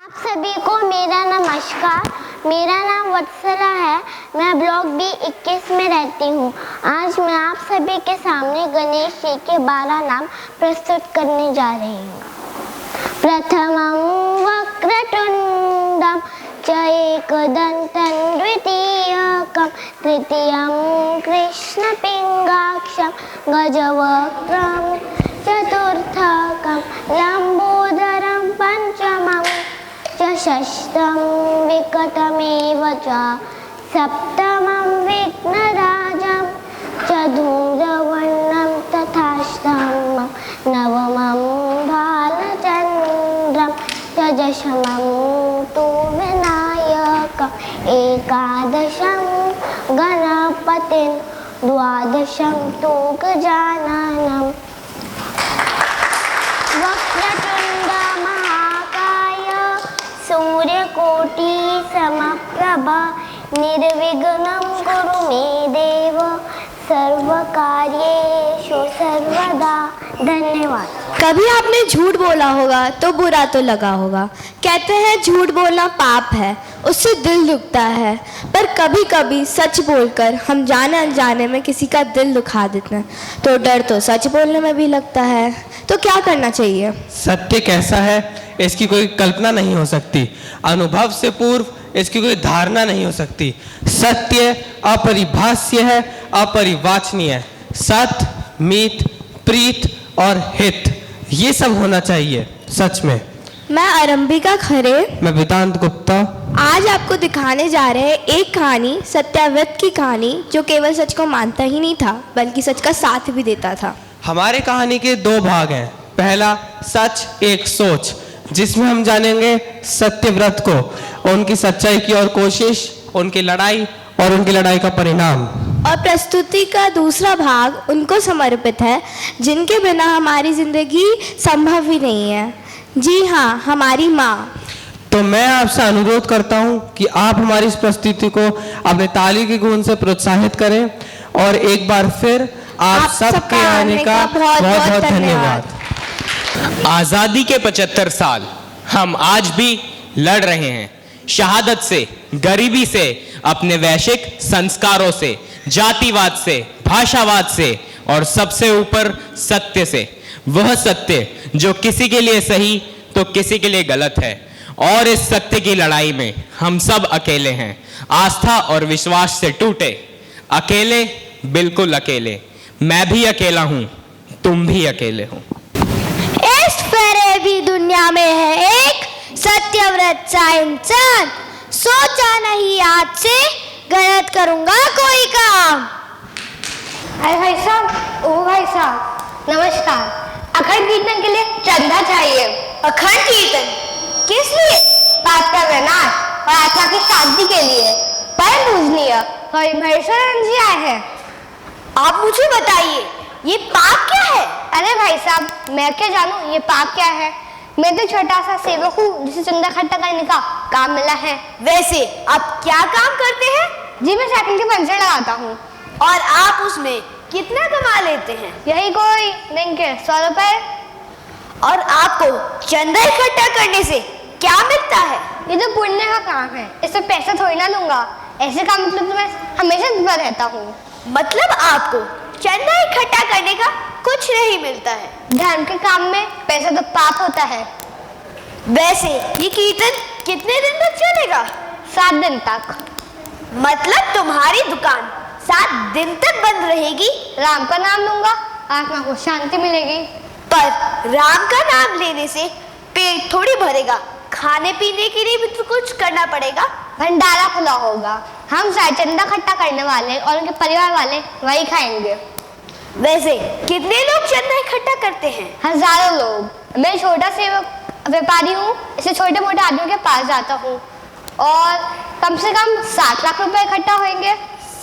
आप सभी को मेरा नमस्कार। मेरा नाम वत्सला है। मैं ब्लॉक B21 में रहती हूँ। आज मैं आप सभी के सामने गणेश जी के 12 नाम प्रस्तुत करने जा रही हूँ। प्रथमं वक्रतुंडं च एकदन्तं द्वितीयकं तृतीयं कृष्णपिङ्गाक्षं गजवक्त्रं चतुर्थकं लम्बोदरं पंचमं षष्ठं विकटमेव च सप्तमं विघ्नराजं चतुर्वर्णं तथाष्टमं नवमं बालचन्द्रं दशमं तु विनायकम् एकादशं गणपतिं द्वादशं तु गजाननम्। वक्रतुण्ड महाकाय सूर्यकोटि समप्रभा निर्विघ्नं कुरु मे देव सर्वकार्येषु सर्वदा। धन्यवाद। कभी आपने झूठ बोला होगा तो बुरा तो लगा होगा। कहते हैं झूठ बोलना पाप है, उससे दिल दुखता है, पर कभी कभी सच बोलकर हम जाने अनजाने में किसी का दिल दुखा देते हैं, तो डर तो सच बोलने में भी लगता है। तो क्या करना चाहिए? सत्य कैसा है इसकी कोई कल्पना नहीं हो सकती, अनुभव से पूर्व इसकी कोई धारणा नहीं हो सकती। सत्य अपरिभाष्य है, अपरिवाचनीय है। सत्य, मीत, प्रीत और हित, ये सब होना चाहिए सच में। मैं आरंभिका खरे। मैं वेदांत गुप्ता। आज आपको दिखाने जा रहे हैं एक कहानी, सत्याव्रत की कहानी, जो केवल सच को मानता ही नहीं था बल्कि सच का साथ भी देता था। हमारे कहानी के 2 भाग हैं। पहला सच एक सोच, जिसमें हम जानेंगे सत्यव्रत को, उनकी सच्चाई की और कोशिश, उनकी लड़ाई और उनकी लड़ाई का परिणाम। और प्रस्तुति का दूसरा भाग उनको समर्पित है जिनके बिना हमारी जिंदगी संभव ही नहीं है। जी हाँ, हमारी माँ। तो मैं आपसे अनुरोध करता हूं कि आप हमारी इस प्रस्तुति को अपने ताली की गूंज से प्रोत्साहित करें और एक बार फिर आप सबके आने का बहुत बहुत धन्यवाद। आजादी के 75 साल हम आज भी लड़ रहे हैं, शहादत से, गरीबी से, अपने वैश्विक संस्कारों से, जातिवाद से, भाषावाद से और सबसे ऊपर सत्य से। वह सत्य जो किसी के लिए सही तो किसी के लिए गलत है, और इस सत्य की लड़ाई में हम सब अकेले हैं। आस्था और विश्वास से टूटे, अकेले, बिल्कुल अकेले। मैं भी अकेला हूं, तुम भी अकेले हो। इस फरेबी दुनिया में है एक सत्यव्रत सा इंसान, सोचा नहीं आज से गलत करूंगा कोई काम। अरे भाई साहब, ओ भाई साहब, नमस्कार। अखंड कीर्तन के लिए चंदा चाहिए। अखंड कीर्तन किस लिए? पाप का विनाश और आत्मा की शांति के लिए। परम पूजनीय हरिभैरव जी आए हैं। आप मुझे बताइए, ये पाप क्या है? अरे भाई साहब, मैं क्या जानूं ये पाप क्या है। मैं तो छोटा सा सेवक हूँ जिसे चंदा इकट्ठा करने का काम मिला है। वैसे आप क्या काम करते हैं? जी, मैं साइकिल के पंचर लगाता हूँ। और आप उसमें कितना कमा लेते हैं? यही कोई दिन के 100 रुपए। और आपको चंदा इकट्ठा करने से क्या मिलता है? ये तो पुण्य का काम है, इससे पैसा थोड़ी ना लूंगा। ऐसे काम मतलब तो मैं हमेशा जुड़ा रहता हूँ। मतलब आपको चंदा इकट्ठा करने का कुछ नहीं मिलता है? धर्म के काम में पैसा तो पाप होता है। वैसे ये कीर्तन कितने दिन तक चलेगा? 7 दिन तक। मतलब तुम्हारी दुकान 7 दिन तक बंद रहेगी? राम का नाम लूंगा, आत्मा को शांति मिलेगी। पर राम का नाम लेने से पेट थोड़ी भरेगा, खाने पीने के लिए भी तो कुछ करना पड़ेगा। भंडारा खुला होगा, हम सारे चंदा इकट्ठा करने वाले और उनके परिवार वाले वही खाएंगे। वैसे कितने लोग चंदा इकट्ठा करते हैं? हजारों लोग। मैं छोटा सेवक व्यापारी हूँ, इससे छोटे मोटे आदमियों के पास जाता हूँ और कम से कम 7 लाख रुपए इकट्ठा होंगे।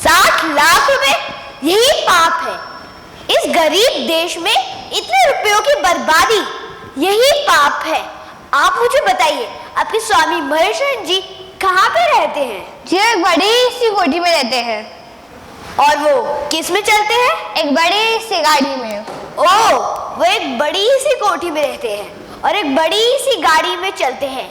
7 लाख रुपए? यही पाप है। इस गरीब देश में इतने रुपयों की बर्बादी, यही पाप है। आप मुझे बताइए, आपके स्वामी महेश्वर जी कहाँ पे रहते हैं? जी, एक बड़ी सी कोठी में रहते हैं। और वो किस में चलते हैं? एक बड़ी सी गाड़ी में। ओह, वो एक बड़ी सी कोठी में रहते हैं और एक बड़ी सी गाड़ी में चलते हैं।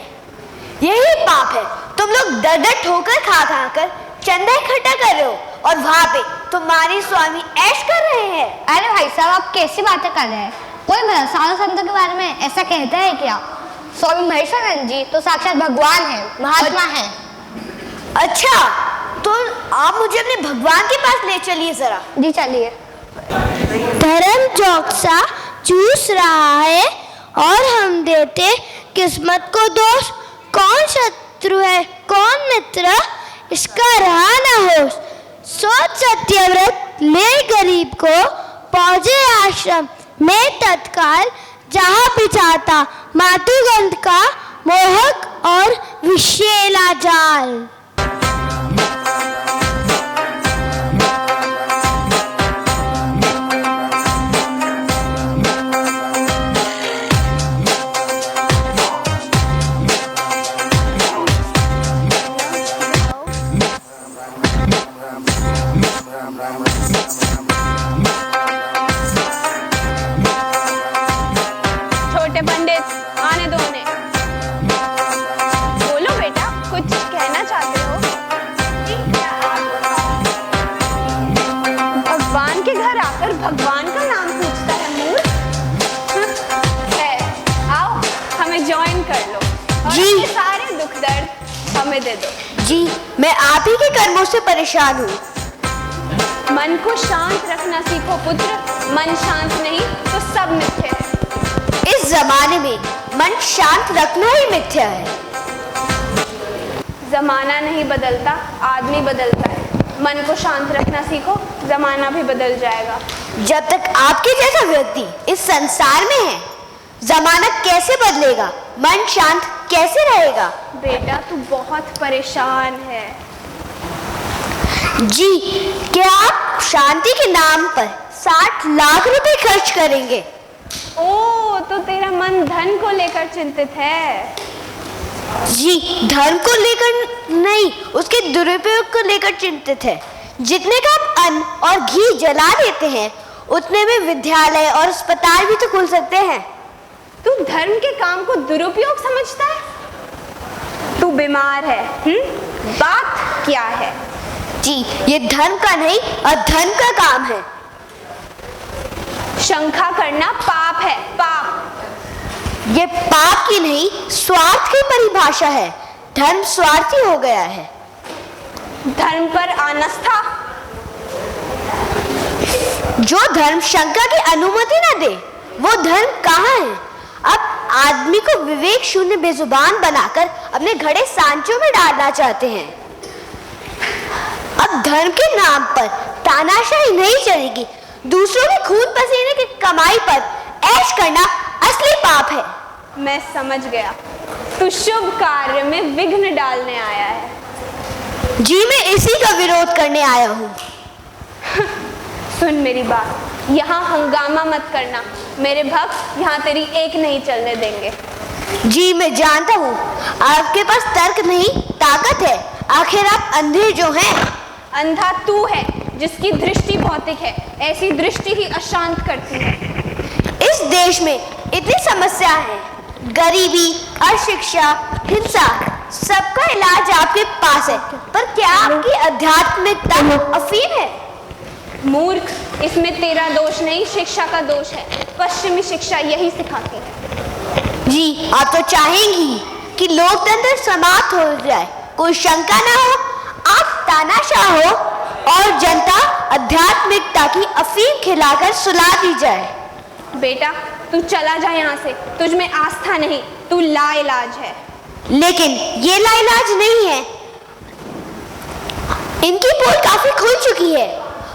यही पाप है। तुम लोग दर दर ठोकर खा खा कर चंदा इकट्ठा कर रहे हो और वहाँ पे तुम्हारे स्वामी ऐश कर रहे हैं। अरे भाई साहब, आप कैसी बातें कर रहे हैं? कोई साधु संतों के बारे में ऐसा कहता है क्या? स्वामी महेश्वरानंद जी तो साक्षात भगवान है, महात्मा है। अच्छा, तो आप मुझे अपने भगवान के पास ले चलिए जरा। जी चलिए। धर्म चौकसा चूस रहा है और हम देते किस्मत को दोष। कौन शत्रु है कौन मित्र, इसका रहा न होश। सोच सत्यव्रत ले गरीब को, पहुंचे आश्रम में तत्काल। जहाँ पिछाता मातुगंध का मोहक और विषैला जाल। छोटे पंडित, आने दो उन्हें। बोलो बेटा, कुछ कहना चाहते हो? भगवान के घर आकर भगवान का नाम पूछता है मूर्ख। है, आओ हमें ज्वाइन कर लो और जी। अपने सारे दुख दर्द हमें दे दो। जी, मैं आप ही के कर्मों से परेशान हूँ। मन को शांत रखना सीखो पुत्र। मन शांत नहीं तो सब मिथ्या है। इस जमाने में मन शांत रखना ही मिथ्या है। जमाना नहीं बदलता, आदमी बदलता है। मन को शांत रखना सीखो, जमाना भी बदल जाएगा। जब तक आपके जैसा व्यक्ति इस संसार में है, जमाना कैसे बदलेगा, मन शांत कैसे रहेगा? बेटा तू बहुत परेशान है। जी, क्या आप शांति के नाम पर 60 लाख रुपए खर्च करेंगे? ओ, तो तेरा मन धन को लेकर चिंतित है। जी, धन को लेकर नहीं, उसके दुरुपयोग को लेकर चिंतित है। जितने का आप अन्न और घी जला देते हैं, उतने में विद्यालय और अस्पताल भी तो खुल सकते हैं। तू धर्म के काम को दुरुपयोग समझता है? तू बीमार है। बात क्या है? जी, ये धर्म का नहीं अधर्म का काम है। शंका करना पाप है, पाप। ये पाप की नहीं, स्वार्थ की परिभाषा है। धर्म स्वार्थी हो गया है। धर्म पर आस्था। जो धर्म शंका की अनुमति न दे, वो धर्म कहाँ है? अब आदमी को विवेक शून्य बेजुबान बनाकर अपने घड़े सांचों में डालना चाहते हैं। अब धर्म के नाम पर तानाशाही नहीं चलेगी। दूसरों के खून पसीने की कमाई पर ऐश करना असली पाप है। मैं समझ गया, तू शुभ कार्य में विघ्न डालने आया है। जी, मैं इसी का विरोध करने आया हूँ। सुन मेरी बात, यहाँ हंगामा मत करना। मेरे भक्त यहाँ तेरी एक नहीं चलने देंगे। जी, मैं जानता हूँ आपके पास तर्क नहीं ताकत है। आखिर आप अंधे जो हैं। अंधा तू है जिसकी दृष्टि भौतिक है। ऐसी दृष्टि ही अशांत करती है। इस देश में इतनी समस्या है, गरीबी, अशिक्षा, हिंसा, सबका इलाज आपके पास है। पर क्या आपकी आध्यात्मिकता अफीम है? मूर्ख, इसमें तेरा दोष नहीं, शिक्षा का दोष है। पश्चिमी शिक्षा यही सिखाती है। जी, आप तो चाहेंगी कि लोकतंत्र समाप्त हो जाए, कोई शंका ना हो, आप तानाशाह हो और जनता आध्यात्मिकता की अफीम खिलाकर सुला दी जाए। बेटा तू चला जा यहाँ से। तुझ में आस्था नहीं, तू लाइलाज है। लेकिन ये लाइलाज नहीं है। इनकी पोल काफी खुल चुकी है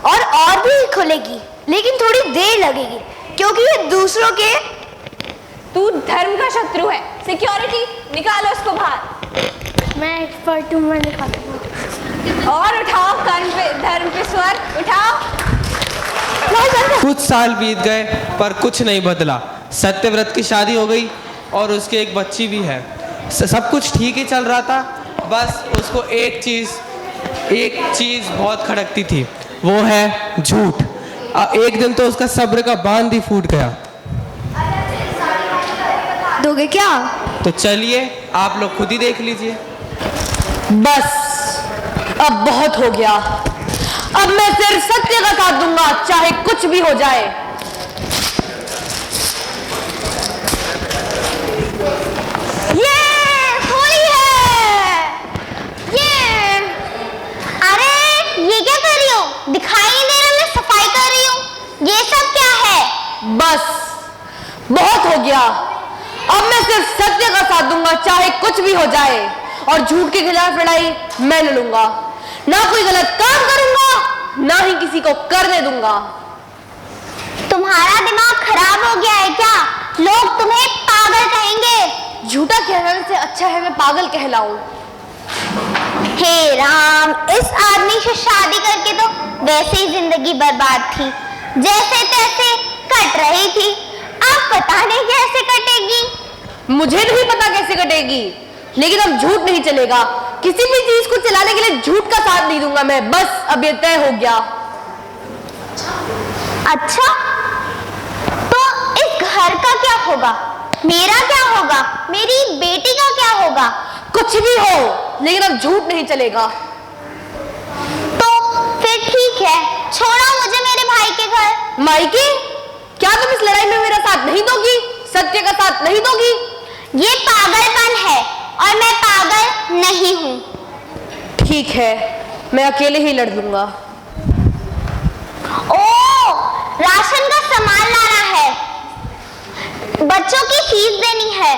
और भी खुलेगी, लेकिन थोड़ी देर लगेगी क्योंकि ये दूसरों के। तू धर्म का शत्रु है। सिक्योरिटी निकालो इसको बाहर। मैं एक्सपर्ट हूँ, मैं निकालूंगा। और उठाओ धर्म पे स्वर उठाओ। कुछ साल बीत गए पर कुछ नहीं बदला। सत्यव्रत की शादी हो गई और उसकी एक बच्ची भी है। सब कुछ ठीक ही चल रहा था, बस उसको एक चीज बहुत खटकती थी, वो है झूठ। एक दिन तो उसका सब्र का बांध ही फूट गया। दोगे क्या? तो चलिए आप लोग खुद ही देख लीजिए। बस अब बहुत हो गया। अब मैं सिर्फ सत्य का साथ दूंगा, चाहे कुछ भी हो जाए। ये होली है। अरे ये क्या कर रही हो? दिखाई नहीं दे रहा, मैं सफाई कर रही हूँ। ये सब क्या है? बस बहुत हो गया। अब मैं सिर्फ सत्य का साथ दूंगा, चाहे कुछ भी हो जाए। और झूठ के खिलाफ लड़ाई मैं लड़ूंगा। ना कोई गलत काम करूंगा, ना ही किसी को करने दूंगा। तुम्हारा दिमाग खराब हो गया है क्या? लोग तुम्हें पागल कहेंगे। झूठा कहने से अच्छा है मैं पागल कहलाऊं। हे राम, इस आदमी से शादी करके तो वैसे ही जिंदगी बर्बाद थी, जैसे तैसे कट रही थी। अब पता नहीं कैसे कटेगी। मुझे नहीं पता कैसे कटेगी, लेकिन अब झूठ नहीं चलेगा। किसी भी चीज को चलाने के लिए झूठ का साथ नहीं दूंगा मैं। बस अब ये तय हो गया। अच्छा, तो इस घर का क्या होगा? मेरा क्या होगा? मेरी बेटी का क्या होगा? कुछ भी हो, लेकिन अब झूठ नहीं चलेगा। तो फिर ठीक है, छोड़ो मुझे मेरे भाई के घर। माइकी, क्या तुम इस लड़ाई में मेरा साथ नहीं दोगी? सत्य का साथ नहीं दोगी? ये पागलपन है और मैं पागल नहीं हूँ। ठीक है, मैं अकेले ही लड़ दूंगा। ओ, राशन का सामान लाना है, बच्चों की फीस देनी है।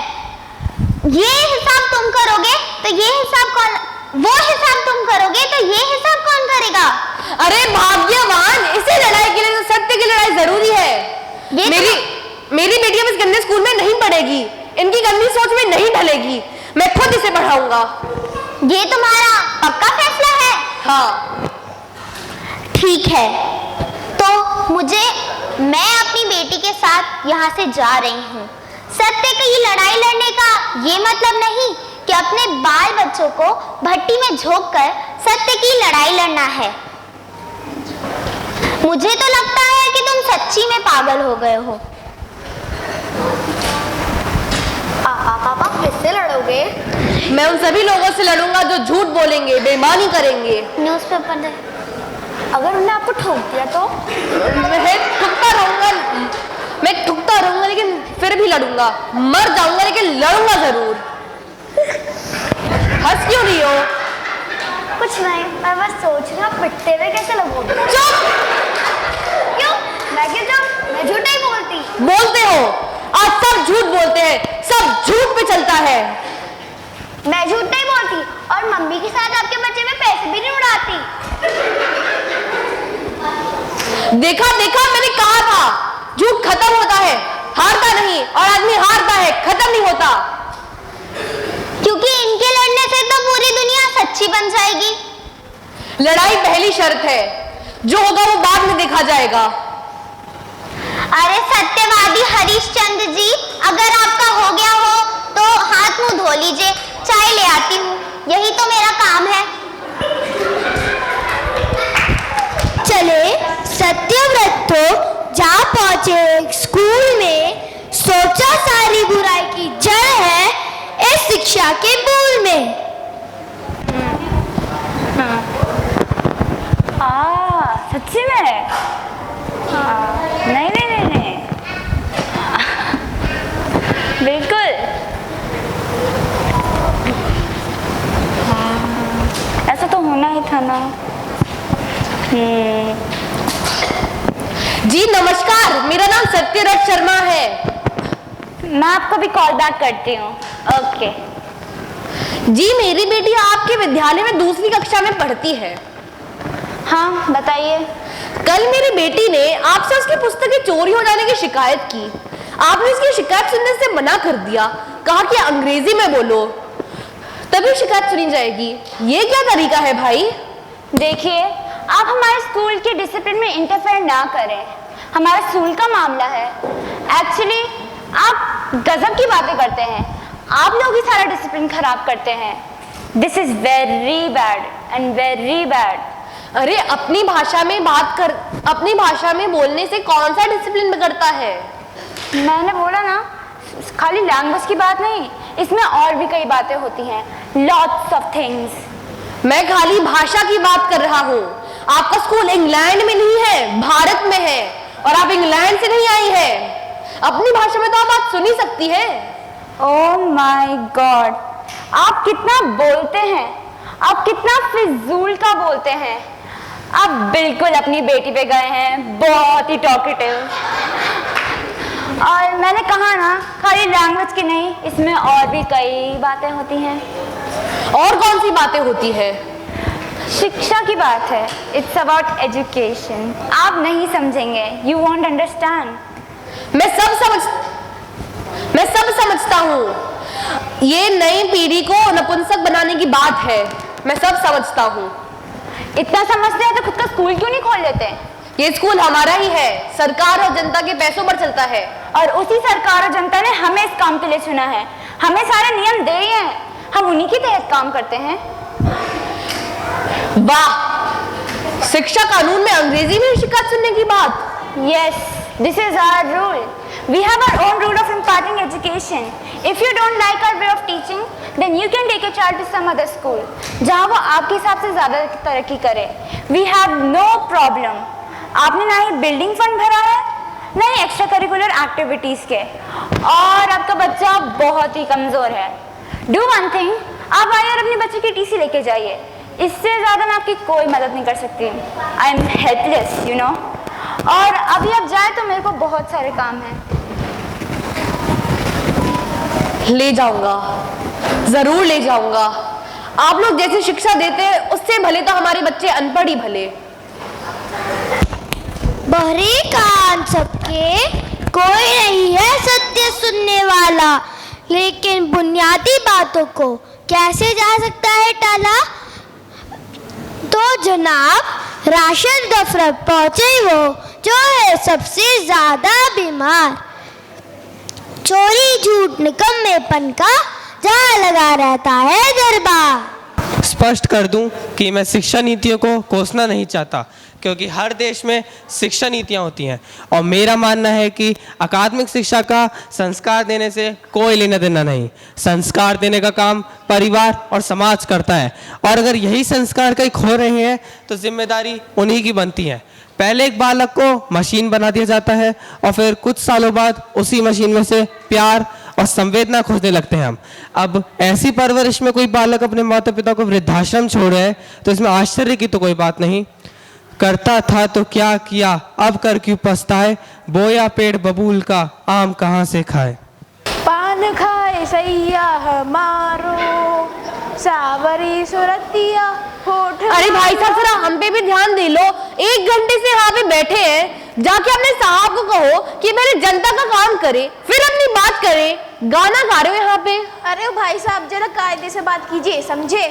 ये हिसाब तुम करोगे तो ये हिसाब कौन? वो हिसाब तुम करोगे तो ये हिसाब कौन करेगा? अरे भाग्यवान, इसे लड़ाई के लिए तो सत्य की लड़ाई जरूरी है। मेरी बेटी अब इस गंदे स्कूल में नहीं पढ़ेगी, इनकी गंदी सोच में नहीं ढलेगी। मैं खुद इसे पढ़ाऊंगा। ये तुम्हारा पक्का फैसला है? हाँ। ठीक है, तो मैं अपनी बेटी के साथ यहाँ से जा रही हूँ। सत्य की लड़ाई लड़ने का ये मतलब नहीं कि अपने बाल बच्चों को भट्टी में झोंक कर सत्य की लड़ाई लड़ना है। मुझे तो लगता है कि तुम सच्ची में पागल हो गए हो। पापा किससे लड़ोगे? मैं उन सभी लोगों से लड़ूंगा जो झूठ बोलेंगे, बेईमानी करेंगे। न्यूज़पेपर दे। अगर उन्होंने आपको ठोक दिया तो? मैं ठुकता रहूंगा लेकिन फिर भी लड़ूंगा। मर जाऊंगा लेकिन लड़ूंगा जरूर। हंस क्यों रही हो? कुछ नहीं, मैं बस सोच रही हूँ पिटते हुए कैसे लगोगे। चुप! क्यों? मैं क्यों चुप? मैं झूठ नहीं बोलती। बोलते हो, आज सब झूठ बोलते हैं, सब झूठ पे चलता है। मैं झूठ नहीं बोलती और मम्मी के साथ आपके बच्चे में पैसे भी नहीं उड़ाती। देखा मैंने कहा था, झूठ खत्म होता है, हारता नहीं। और आदमी हारता है, खत्म नहीं होता। क्योंकि इनके लड़ने से तो पूरी दुनिया सच्ची बन जाएगी। लड़ाई पहली शर्त है, जो होगा वो बाद में देखा जाएगा। अरे सत्यवादी हरिश्चंद्र जी, अगर आपका हो गया हो तो हाथ मुंह धो लीजिए, चाय ले आती हूँ, यही तो मेरा काम है। चले सत्यव्रत तो जा पहुंचे स्कूल में, सोचा सारी बुराई की जड़ है इस शिक्षा के मूल में। सच्ची में? नहीं बिल्कुल। ऐसा तो होना ही था ना। जी नमस्कार, मेरा नाम सत्यव्रत शर्मा है। मैं आपको भी कॉल बैक करती हूँ। ओके। जी मेरी बेटी आपके विद्यालय में दूसरी कक्षा में पढ़ती है। हाँ बताइए। कल मेरी बेटी ने आपसे उसकी पुस्तकें चोरी हो जाने की शिकायत की। आपने इसकी शिकायत सुनने से मना कर दिया, कहा कि अंग्रेजी में बोलो तभी शिकायत सुनी जाएगी। ये क्या तरीका है भाई? देखिए, आप हमारे स्कूल के डिसिप्लिन में इंटरफेयर ना करें, हमारा स्कूल का मामला है। एक्चुअली आप गजब की बातें करते हैं, आप लोग ही सारा डिसिप्लिन खराब करते हैं। This is very bad and very bad. अरे अपनी भाषा में बात कर, अपनी भाषा में बोलने से कौन सा डिसिप्लिन बिगड़ता है? मैंने बोला ना, खाली लैंग्वेज की बात नहीं, इसमें और भी कई बातें होती हैं, लॉट्स ऑफ थिंग्स। मैं खाली भाषा की बात कर रहा हूँ। आपका स्कूल इंग्लैंड में नहीं है, भारत में है, और आप इंग्लैंड से नहीं आई है। अपनी भाषा में तो आप बात सुन ही सकती है। ओह माय गॉड, आप कितना बोलते हैं, आप कितना फिजूल का बोलते हैं। आप बिल्कुल अपनी बेटी पे गए हैं, बहुत ही टॉकेटिव। और मैंने कहा ना, खाली लैंग्वेज की नहीं, इसमें और भी कई बातें होती हैं। और कौन सी बातें होती है? शिक्षा की बात है। It's about education. आप नहीं समझेंगे, यू वॉन्ट अंडरस्टैंड। मैं सब समझता हूँ। ये नई पीढ़ी को नपुंसक बनाने की बात है, मैं सब समझता हूँ। इतना समझते हैं तो खुद का स्कूल क्यों नहीं खोल लेते? ये स्कूल हमारा ही है, सरकार और जनता के पैसों पर चलता है। और उसी सरकार और जनता ने हमें इस काम के लिए चुना है, हमें सारे नियम दे हैं, हम उन्हीं के तहत काम करते हैं। वाह, शिक्षा कानून में अंग्रेजी में शिकायत सुनने की बात। Yes, this is our rule. We have our own rule of imparting education. If you don't like our way of teaching, then you can take a child to some other school, जहाँ वो आपके हिसाब से ज़्यादा तरक्की करे। We have no problem. आपने ना ही बिल्डिंग फंड भरा है, ना ही एक्स्ट्रा करिकुलर एक्टिविटीज़ के, और आपका बच्चा बहुत ही कमज़ोर है। Do one thing, आप आइए और अपने बच्चे की टीसी लेके जाइए। इससे ज़्यादा मैं आपकी कोई मदद नहीं कर सकती। I am helpless, you know. और अभी आप जाए तो मेरे को बहुत सारे काम हैं। ले जाऊंगा, जरूर ले जाऊंगा। आप लोग जैसी शिक्षा देते हैं उससे भले तो हमारे बच्चे अनपढ़ ही भले। बहरे कान सबके, कोई नहीं है सत्य सुनने वाला, लेकिन बुनियादी बातों को कैसे जा सकता है टाला? तो जनाब राशन दफ्तर पहुंचे वो जो है सबसे ज्यादा बीमार, चोरी झूठ निकम्मेपन का जहाँ लगा रहता है दरबार। स्पष्ट कर दूं कि मैं शिक्षा नीतियों को कोसना नहीं चाहता, क्योंकि हर देश में शिक्षा नीतियां होती हैं और मेरा मानना है कि अकादमिक शिक्षा का संस्कार देने से कोई लेना देना नहीं। संस्कार देने का काम परिवार और समाज करता है, और अगर यही संस्कार कहीं खो रहे हैं तो जिम्मेदारी उन्हीं की बनती है। पहले एक बालक को मशीन बना दिया जाता है और फिर कुछ सालों बाद उसी मशीन में से प्यार और संवेदना खोजने लगते हैं हम। अब ऐसी परवरिश में कोई बालक अपने माता पिता को वृद्धाश्रम छोड़ है तो इसमें आश्चर्य की तो कोई बात नहीं। करता था तो क्या किया, अब कर क्यों पछताए, बोया पेड़ बबूल का आम कहाँ से खाए। पान खाए सैया हमारो, सावरी सुरतिया होठ। अरे भाई साहब जरा हम पे भी ध्यान दे लो। 1 घंटे से यहाँ पे बैठे हैं, जाके अपने साहब को कहो कि मेरे जनता का काम करे, फिर अपनी बात करे। गाना गा रहे हो यहाँ पे। अरे भाई साहब जरा कायदे से बात कीजिए, समझे?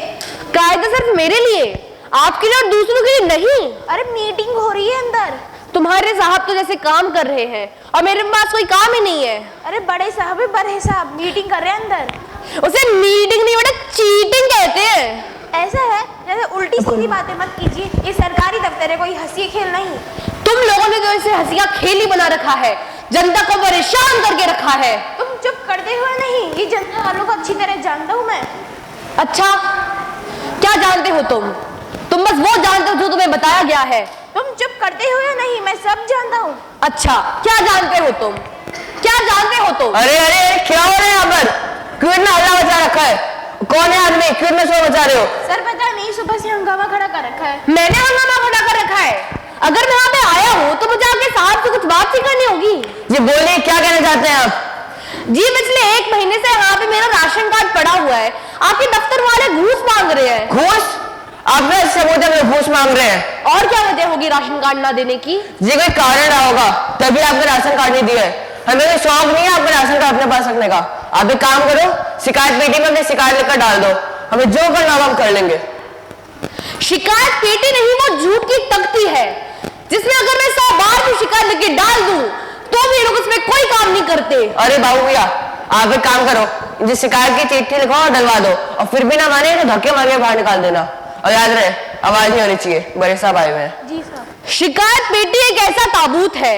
कायदा सिर्फ मेरे लिए, आपके लिए और दूसरों के लिए नहीं। अरे मीटिंग हो रही है अंदर। तुम्हारे साहब तो जैसे काम कर रहे हैं और मेरे पास कोई काम ही नहीं है। अरे बड़े साहब है, बड़े साहब मीटिंग कर रहे हैं अंदर। उसे मीटिंग नहीं बेटा, चीटिंग कहते हैं। ऐसा है जैसे उल्टी सीधी बातें मत कीजिए, ये सरकारी दफ्तर है, कोई हंसी खेल नहीं। तुम लोगों ने तो इसे हंसी का खेल ही बना रखा है, जनता को परेशान करके रखा है। तुम चुप करते हुए नहीं, ये जनता वालों को अच्छी तरह जानता हूँ मैं। अच्छा क्या जानते हो तुम बस वो जानते हो जो तुम्हें बताया गया है। तुम चुप करते हुए नहीं, मैं सब जानता हूँ। अच्छा क्या जानते हो तुम, क्या जानते हो तुम? अरे अरे क्या हो रहा है यहाँ पर? क्यों इतना हल्ला मचा रखा है? कौन है आदमी? क्यों इतना शोर मचा रहे हो? सर पता नहीं, सुबह से हंगामा खड़ा कर रखा है। मैंने हंगामा खड़ा कर रखा है? अगर मैं यहाँ पे आया हूँ तो मुझे आपके साहब से कुछ बात ही करनी होगी। ये बोलिए क्या कहना चाहते हैं आप? जी पिछले 1 महीने से यहाँ पे मेरा राशन कार्ड पड़ा हुआ है, आपके दफ्तर वाले घूस मांग रहे हैं। घूस? आपने इससे बोलते हैं घूस मांग रहे हैं? और क्या वजह होगी राशन कार्ड ना देने की? ये कोई कारण रहा होगा तभी आपने राशन कार्ड नहीं दिया है। हमें कोई शौक नहीं है आपका राशन कार्ड अपने पास रखने का। आप एक काम करो, शिकायत पेटी में अपनी शिकायत लिखकर डाल दो, हमें जो करना हो हम कर लेंगे। शिकायत पेटी नहीं, वो झूठ की तख्ती है जिसमें अगर मैं 100 बार भी शिकायत लिख के डाल दूं तो भी लोग उसमें कोई काम नहीं करते। अरे बाबू भैया आप एक काम करो, जिस शिकायत की चिट्ठी लिखो और डलवा दो, और फिर भी ना माने तो धक्के मार के बाहर निकाल देना। और याद रहे आवाज नहीं होनी चाहिए, बड़े साहब आए हुए हैं। जी साहब। शिकायत पेटी एक ऐसा ताबूत है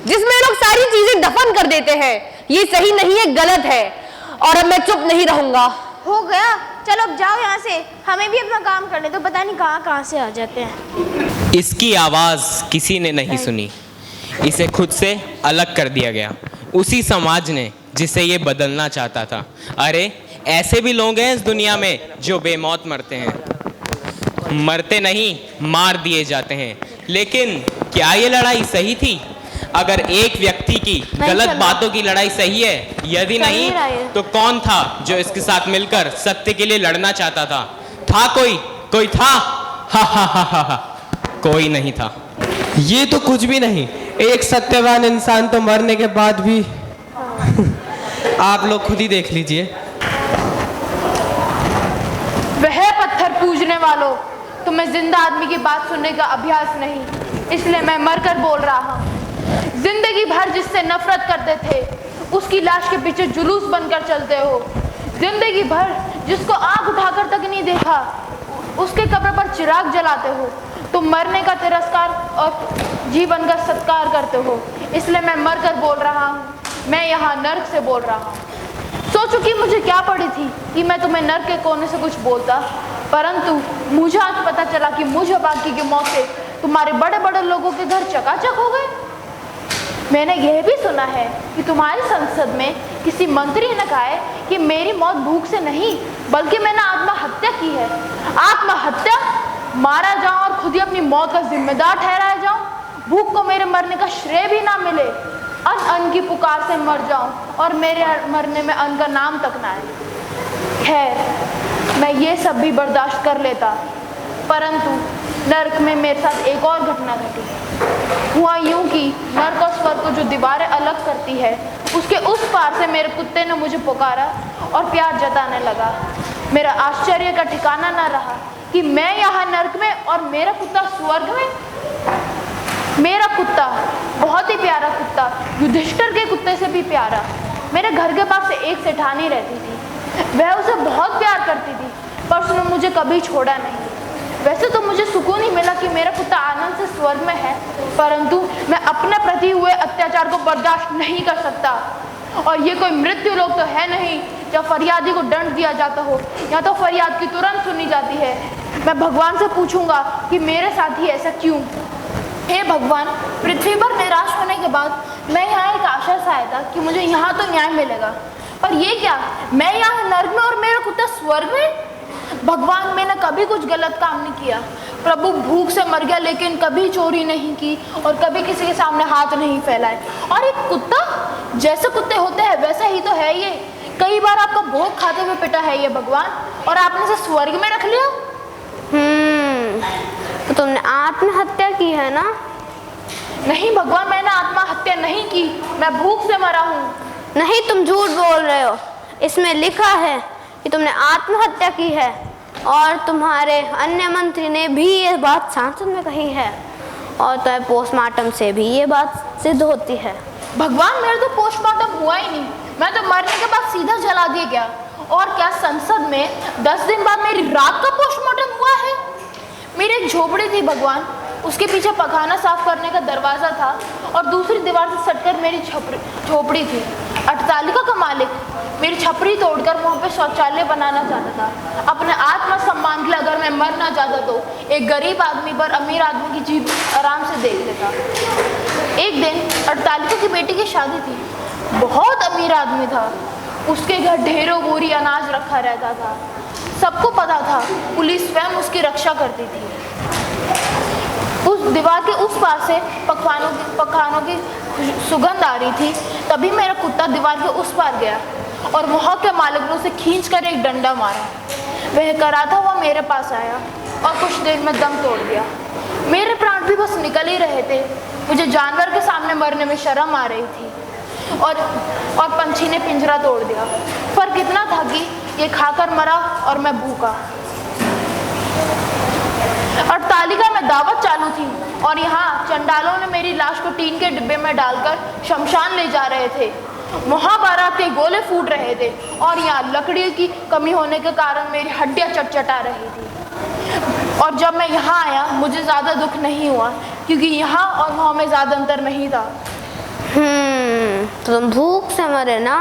जिसमें लोग सारी चीजें दफन कर देते हैं। ये सही नहीं है, गलत है। और अब मैं चुप नहीं रहूंगा। हो गया, चलो अब जाओ यहाँ से, हमें भी अपना काम करने दो, पता नहीं कहाँ कहाँ से आ जाते हैं। इसकी आवाज किसी ने नहीं सुनी, इसे खुद से अलग कर दिया गया, उसी समाज ने जिसे ये बदलना चाहता था। अरे ऐसे भी लोग हैं इस दुनिया में जो बेमौत मरते हैं, मरते नहीं मार दिए जाते हैं। लेकिन क्या ये लड़ाई सही थी? अगर एक व्यक्ति की गलत बातों की लड़ाई सही है, यदि नहीं तो कौन था जो इसके साथ मिलकर सत्य के लिए लड़ना चाहता था? था कोई था? हा हा हा हा हा, कोई नहीं था। ये तो कुछ भी नहीं, एक सत्यवान इंसान तो मरने के बाद भी आप लोग खुद ही देख लीजिए। वह पत्थर पूजने वालों, तुम्हें जिंदा आदमी की बात सुनने का अभ्यास नहीं, इसलिए मैं मरकर बोल रहा हूँ। जिंदगी भर जिससे नफरत करते थे, उसकी लाश के पीछे जुलूस बनकर चलते हो। जिंदगी भर जिसको आंख उठाकर तक नहीं देखा, उसके कब्र पर चिराग जलाते हो। तुम मरने का तिरस्कार और जीवन का सत्कार करते हो, इसलिए मैं मरकर बोल रहा हूँ। मैं यहाँ नर्क से बोल रहा हूँ। सोचो कि मुझे क्या पड़ी थी कि मैं तुम्हें नर्क के कोने से कुछ बोलता, परंतु मुझे आज पता चला कि मुझे बाकी के मौत से तुम्हारे बड़े बड़े लोगों के घर चकाचक हो गए। मैंने यह भी सुना है कि तुम्हारी संसद में किसी मंत्री ने कहा है कि मेरी मौत भूख से नहीं बल्कि मैंने आत्महत्या की है। आत्महत्या? मारा जाऊं और खुद ही अपनी मौत का जिम्मेदार ठहराया जाऊं। भूख को मेरे मरने का श्रेय भी ना मिले, अन्न की पुकार से मर जाऊं और मेरे मरने में अन्न का नाम तक ना आए। खैर, मैं ये सब भी बर्दाश्त कर लेता, परंतु नर्क में मेरे साथ एक और घटना घटी। हुआ यूं कि नर्क और स्वर्ग को जो दीवारें अलग करती है, उसके उस पार से मेरे कुत्ते ने मुझे पुकारा और प्यार जताने लगा। मेरा आश्चर्य का ठिकाना ना रहा कि मैं यहाँ नर्क में और मेरा कुत्ता स्वर्ग में। मेरा कुत्ता, बहुत ही प्यारा कुत्ता, युधिष्ठिर के कुत्ते से भी प्यारा, मेरे घर के पास से एक सेठानी रहती थी। वह उसे बहुत प्यार करती थी, पर उसने मुझे कभी छोड़ा नहीं। वैसे तो मुझे सुकून ही मिला कि मेरा कुत्ता आनंद से स्वर्ग में है, परंतु मैं अपने प्रति हुए अत्याचार को बर्दाश्त नहीं कर सकता। और ये कोई मृत्यु लोक तो है नहीं जब फरियादी को दंड दिया जाता हो, या तो फरियाद की तुरंत सुनी जाती है। मैं भगवान से पूछूंगा कि मेरे साथ ही ऐसा क्यों। हे भगवान, पृथ्वी पर निराश होने के बाद मैं यहाँ एक आशा से आया था कि मुझे यहाँ तो न्याय मिलेगा, पर ये क्या, मैं यहाँ नर्क में और मेरा कुत्ता स्वर्ग में। भगवान, मैंने कभी कुछ गलत काम नहीं किया। प्रभु, भूख से मर गया लेकिन कभी चोरी नहीं की और कभी किसी के सामने हाथ नहीं फैलाए। और एक कुत्ता, जैसे कुत्ते होते हैं वैसा ही तो है ये। कई बार आपका भोग खाते हुए पिटा है ये भगवान, और आपने इसे स्वर्ग में रख लिया। तो तुमने आत्महत्या की है ना? नहीं भगवान, मैंने आत्महत्या नहीं की, मैं भूख से मरा हूँ। नहीं, तुम झूठ बोल रहे हो। इसमें लिखा है कि तुमने आत्महत्या की है, और तुम्हारे अन्य मंत्री ने भी ये बात सांसद में कही है, और तो पोस्टमार्टम से भी ये बात सिद्ध होती है। भगवान, मेरा तो पोस्टमार्टम हुआ ही नहीं, मैं तो मरने के बाद सीधा जला दिया गया। और क्या संसद में 10 दिन बाद मेरी रात का पोस्टमार्टम हुआ है? मेरी एक झोपड़ी थी भगवान, उसके पीछे पखाना साफ करने का दरवाज़ा था और दूसरी दीवार से सटकर मेरी झोपड़ी थी। अट्टालिका का मालिक मेरी छपरी तोड़कर वहाँ पे शौचालय बनाना चाहता था। अपने आत्मसम्मान के लिए अगर मैं मर ना जाता तो एक गरीब आदमी पर अमीर आदमी की जीत आराम से देख लेता। एक दिन अट्टालिका की बेटी की शादी थी, बहुत अमीर आदमी था, उसके घर ढेरों बोरी अनाज रखा रहता था। सबको पता था, पुलिस स्वयं उसकी रक्षा करती थी। उस दीवार के उस पार से पकवानों की सुगंध आ रही थी। तभी मेरा कुत्ता दीवार के उस पार गया और वहाँ के मालिक ने उसे खींचकर एक डंडा मारा। वह कराता हुआ मेरे पास आया और कुछ देर में दम तोड़ दिया। मेरे प्राण भी बस निकल ही रहे थे। मुझे जानवर के सामने मरने में शर्म आ रही थी और पंछी ने पिंजरा तोड़ दिया। फर्क इतना था कि ये खाकर मरा और मैं भूखा। अट्टालिका में दावत चालू थी और यहाँ चंडालों ने मेरी लाश को टीन के डिब्बे में डालकर शमशान ले जा रहे थे। वहाँ बारात के गोले फूट रहे थे और यहाँ लकड़ी की कमी होने के कारण मेरी हड्डियाँ चटचटा रही थी। और जब मैं यहाँ आया मुझे ज़्यादा दुख नहीं हुआ क्योंकि यहाँ और वहाँ में ज़्यादा अंतर नहीं था। तो तुम भूख से मरे ना?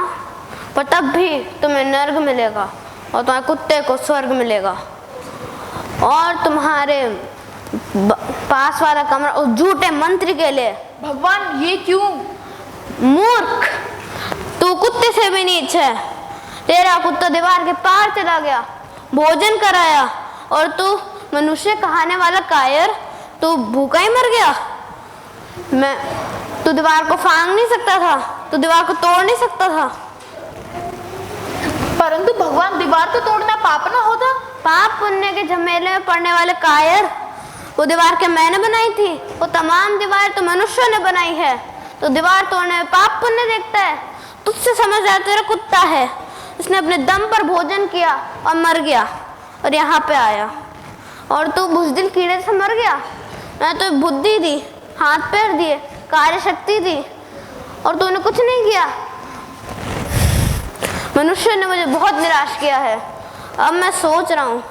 पर तब भी तुम्हें नर्क मिलेगा और तुम्हारे कुत्ते को स्वर्ग मिलेगा। और तुम्हारे पास वाला कमरा उस झूठे मंत्री के लिए। भगवान ये क्यों? मूर्ख, तू कुत्ते से भी नीच है। तेरा कुत्ता दीवार के पार चला गया, भोजन कराया, और तू मनुष्य कहाने वाला कायर, तू भूखा ही मर गया। तू दीवार को फांग नहीं सकता था, तू दीवार को तोड़ नहीं सकता था। परंतु भगवान, दीवार को तोड़ना पाप ना होता? पाप पुण्य के झमेले में पड़ने वाले कायर, वो दीवार के मैंने बनाई थी, वो तमाम दीवार तो मनुष्यों ने बनाई है। तो दीवार तोड़ने में पाप पुण्य देखता है? तुझसे समझदार तेरा कुत्ता है, उसने अपने दम पर भोजन किया और मर गया और यहाँ पे आया। और तू बुज़दिल कीड़े से मर गया। मैं तो बुद्धि दी, हाथ पैर दिए, कार्य शक्ति दी, और तूने कुछ नहीं किया। मनुष्य ने मुझे बहुत निराश किया है। अब मैं सोच रहा हूँ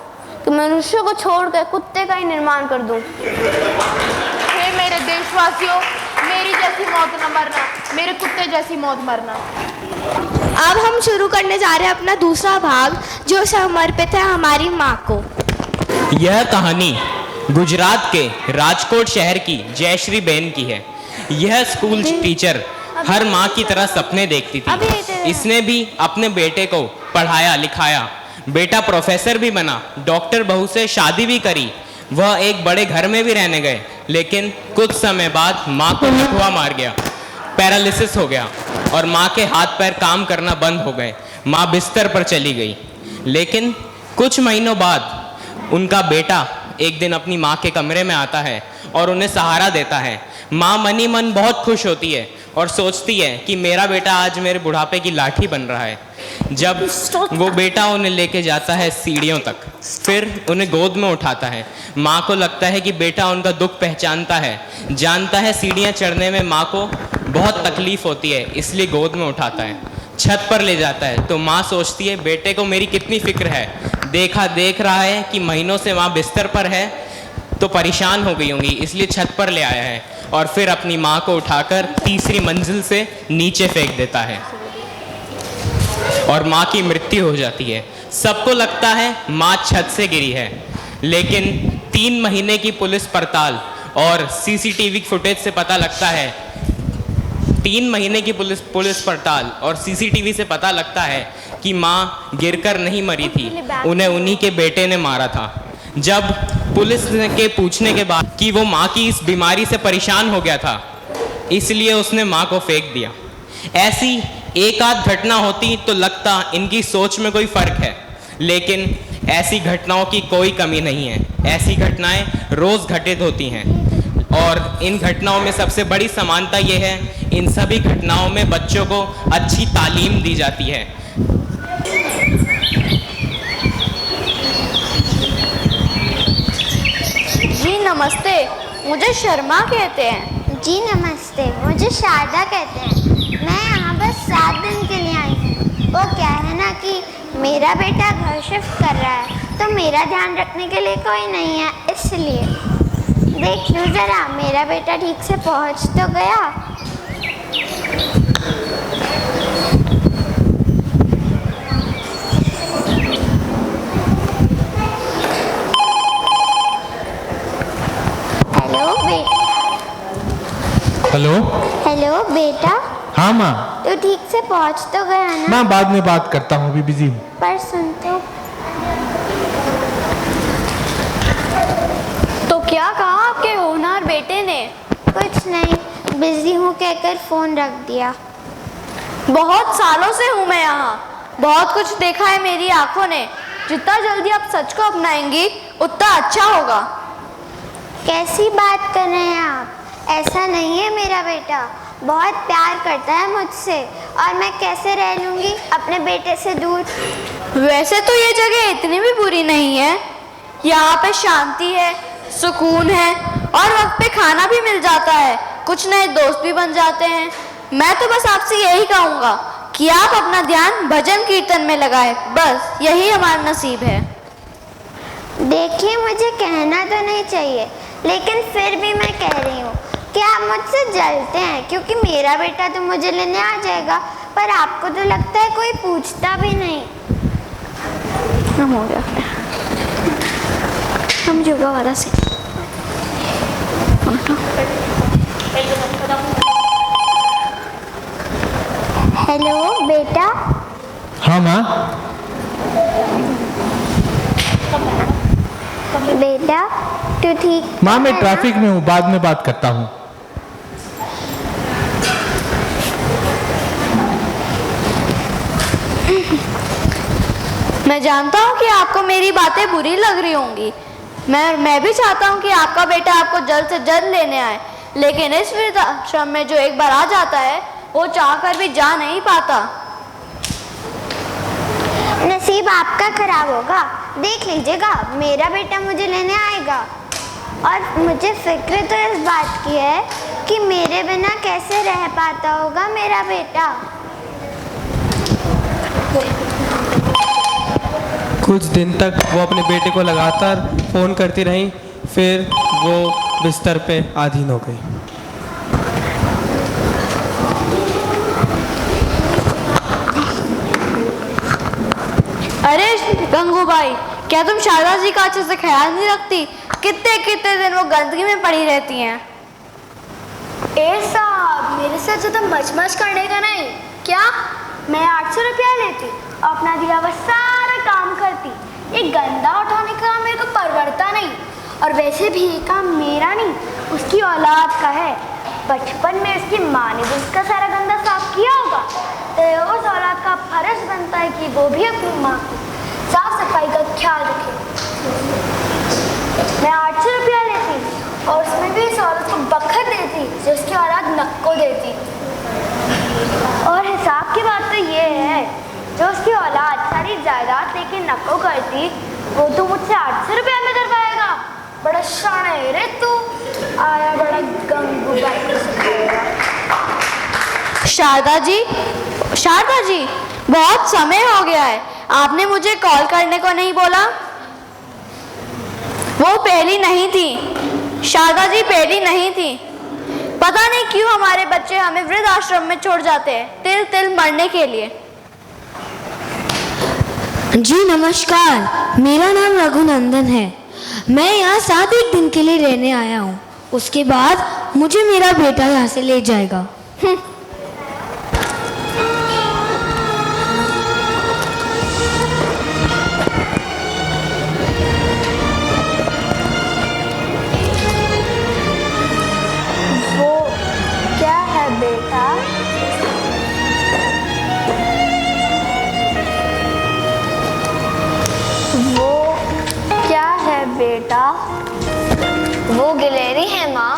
कि मनुष्य को छोड़कर कुत्ते का ही निर्माण कर दूँ। हे मेरे देशवासियों, मेरी जैसी मौत न मरना, मेरे कुत्ते जैसी मौत मरना। अब हम शुरू करने जा रहे हैं अपना दूसरा भाग, जो समर्पित है हमारी माँ को। यह कहानी गुजरात के राजकोट शहर की जयश्री बेन की है। यह स्कूल टीचर हर माँ की तरह सपने देखती थी। इसने भी अपने बेटे को पढ़ाया लिखाया, बेटा प्रोफेसर भी बना, डॉक्टर बहू से शादी भी करी, वह एक बड़े घर में भी रहने गए। लेकिन कुछ समय बाद माँ को लकवा मार गया, पैरालिसिस हो गया और माँ के हाथ पैर काम करना बंद हो गए। माँ बिस्तर पर चली गई। लेकिन कुछ महीनों बाद उनका बेटा एक दिन अपनी माँ के कमरे में आता है और उन्हें सहारा देता है। माँ मनी मन बहुत खुश होती है और सोचती है कि मेरा बेटा आज मेरे बुढ़ापे की लाठी बन रहा है। जब वो बेटा उन्हें लेके जाता है सीढ़ियों तक, फिर उन्हें गोद में उठाता है। माँ को लगता है कि बेटा उनका दुख पहचानता है, जानता है सीढ़ियाँ चढ़ने में माँ को बहुत तकलीफ होती है, इसलिए गोद में उठाता है। छत पर ले जाता है तो माँ सोचती है बेटे को मेरी कितनी फिक्र है, देख रहा है कि महीनों से माँ बिस्तर पर है तो परेशान हो गई होंगी, इसलिए छत पर ले आया है और फिर अपनी माँ को उठाकर तीसरी मंजिल से नीचे फेंक देता है और माँ की मृत्यु हो जाती है। सबको लगता है माँ छत से गिरी है, लेकिन 3 महीने की पुलिस पड़ताल और सीसीटीवी फुटेज से पता लगता है 3 महीने की पुलिस पड़ताल और सीसीटीवी से पता लगता है कि माँ गिरकर नहीं मरी थी, उन्हें उन्हीं के बेटे ने मारा था। जब पुलिस के पूछने के बाद कि वो माँ की इस बीमारी से परेशान हो गया था, इसलिए उसने माँ को फेंक दिया। ऐसी एक आध घटना होती तो लगता इनकी सोच में कोई फर्क है, लेकिन ऐसी घटनाओं की कोई कमी नहीं है। ऐसी घटनाएं रोज घटित होती हैं और इन घटनाओं में सबसे बड़ी समानता ये है, इन सभी घटनाओं में बच्चों को अच्छी तालीम दी जाती है। जी नमस्ते, मुझे शर्मा कहते हैं। जी नमस्ते, मुझे शारदा कहते हैं। मैं यहाँ बस 7 दिन के लिए आई हूँ। वो क्या है ना कि मेरा बेटा घर शिफ्ट कर रहा है, तो मेरा ध्यान रखने के लिए कोई नहीं है, इसलिए। देख लो ज़रा, मेरा बेटा ठीक से पहुँच तो गया। हेलो हेलो बेटा, हाँ माँ। तो ठीक से पहुँच तो गया ना? माँ बाद में बात करता हूँ, अभी बिजी हूँ। पर सुन तो क्या कहा आपके होनहार बेटे ने? कुछ नहीं, बिजी हूँ कहकर फोन रख दिया। बहुत सालों से हूँ मैं यहाँ, बहुत कुछ देखा है मेरी आंखों ने। जितना जल्दी आप सच को अपनाएंगी उतना अच्छा होगा। कैसी बात कर रहे हैं आप? ऐसा नहीं है, मेरा बेटा बहुत प्यार करता है मुझसे, और मैं कैसे रह लूँगी अपने बेटे से दूर। वैसे तो ये जगह इतनी भी बुरी नहीं है, यहाँ पे शांति है, सुकून है और वक्त पे खाना भी मिल जाता है, कुछ नए दोस्त भी बन जाते हैं। मैं तो बस आपसे यही कहूँगा कि आप अपना ध्यान भजन कीर्तन में लगाएं, बस यही हमारा नसीब है। देखिए, मुझे कहना तो नहीं चाहिए, लेकिन फिर भी मैं कह रही हूँ कि आप मुझसे जलते हैं, क्योंकि मेरा बेटा तो मुझे लेने आ जाएगा, पर आपको तो लगता है कोई पूछता भी नहीं। हम हो गया, हम योगा वाला से हेलो बेटा। हाँ माँ। बेटा तू ठीक माँ मैं है ना? ट्रैफिक में हूँ, बाद में बात करता हूँ। मैं जानता हूँ कि आपको मेरी बातें बुरी लग रही होंगी। मैं भी चाहता हूँ कि आपका बेटा आपको जल्द से जल्द लेने आए, लेकिन इस वृद्धाश्रम में जो एक बार आ जाता है वो चाहकर भी जा नहीं पाता। नसीब आपका खराब होगा, देख लीजिएगा मेरा बेटा मुझे लेने आएगा। और मुझे फिक्र तो इस बात की है कि मेरे बिना कैसे रह पाता होगा मेरा बेटा। कुछ दिन तक वो अपने बेटे को लगातार फ़ोन करती रहीं, फिर वो बिस्तर पे आधीन हो गई। अरे गंगूबाई, क्या तुम शारदा जी का अच्छे से ख्याल नहीं रखती? कितने कितने दिन वो गंदगी में पड़ी रहती हैं। ए साहब, मेरे से अच्छा तो मच करने का नहीं क्या? मैं 800 रुपया लेती, अपना दिया हुआ सारा काम करती। ये गंदा उठाने का काम मेरे को परवड़ता नहीं, और वैसे भी ये काम मेरा नहीं उसकी औलाद का है। बचपन में उसकी माँ ने भी उसका सारा गंदा साफ किया होगा, तो उस औलाद का फर्ज बनता है कि वो भी अपनी माँ की साफ सफाई का ख्याल रखे। मैं 800 रुपया लेती और उसमें भी इस औरत को बखर देती जो उसकी औलाद नक्को देती। और हिसाब की बात तो ये है, जो उसकी औलाद सारी जायदाद लेके नक्को करती वो तो मुझसे 800 रुपया में करवाएगा। बड़ा शाणे रे तू, आया बड़ा गंगूबाई। शारदा जी, बहुत समय हो गया है, आपने मुझे कॉल करने को नहीं बोला। वो पहली नहीं थी, शारदा जी पहली नहीं थी। पता नहीं क्यों हमारे बच्चे हमें वृद्ध आश्रम में छोड़ जाते हैं तिल तिल मरने के लिए। जी नमस्कार, मेरा नाम रघुनंदन है। मैं यहाँ 7 दिन के लिए रहने आया हूँ, उसके बाद मुझे मेरा बेटा यहाँ से ले जाएगा। वो क्या है बेटा? वो क्या है बेटा? वो गिलहरी है माँ।